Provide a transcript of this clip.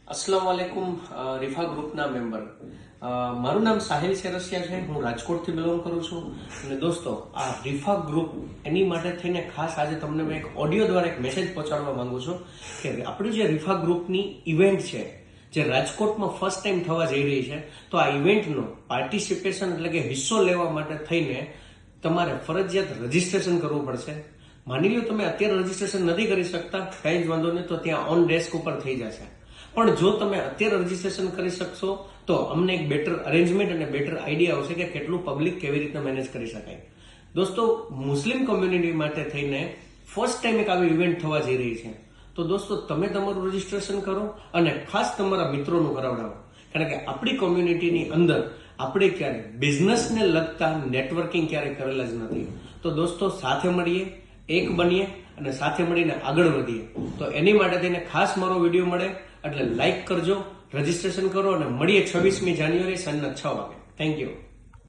अस्सलाम वालेकुम रिफा ग्रुपના મેમ્બર મારું નામ સાહિલ સેરસિયા છે। હું રાજકોટથી બિલોંગ કરું છું અને દોસ્તો આ રિફા ગ્રુપ એની માટે થઈને ખાસ આજે તમને મેં એક ઓડિયો દ્વારા એક મેસેજ પહોંચાડવા માંગુ છું કે આપણી જે રિફા ગ્રુપની ઇવેન્ટ છે જે રાજકોટમાં ફર્સ્ટ ટાઈમ થવા જઈ રહી છે, તો આ ઇવેન્ટનો પાર્ટિસિપેશન એટલે કે હિસ્સો લેવા માટે થઈને તમારે ફરજિયાત રજીસ્ટ્રેશન કરવું પડશે। માની લો તમે અત્યારે રજીસ્ટ્રેશન નથી કરી શકતા, કંઈ જ વાંધો નહીં, તો ત્યાં ઓન ડેસ્ક ઉપર થઈ જશે। પણ જો તમે અત્યારે રજીસ્ટ્રેશન કરી શકશો તો અમને એક બેટર અરેન્જમેન્ટ અને બેટર આઈડિયા આવશે કે કેટલું પબ્લિક કેવી રીતના મેનેજ કરી શકાય। દોસ્તો, મુસ્લિમ કોમ્યુનિટી માટે થઈને ફર્સ્ટ ટાઈમ એક આવી ઇવેન્ટ થવા જઈ રહી છે, તો દોસ્તો તમે તમારું રજીસ્ટ્રેશન કરો અને ખાસ તમારા મિત્રોનું કરાવડાવો, કારણ કે આપણી કોમ્યુનિટીની અંદર આપણે ક્યારે બિઝનેસને લગતા નેટવર્કિંગ ક્યારે કરેલા જ નથી। તો દોસ્તો સાથે મળીએ, એક બનીએ અને સાથે મળીને આગળ વધીએ। તો એની માટે થઈને ખાસ મારો વિડીયો મળે એટલે લાઈક કરજો, રજીસ્ટ્રેશન કરો અને મળીએ 26મી જાન્યુઆરી સાંજના 6 વાગે। Thank you.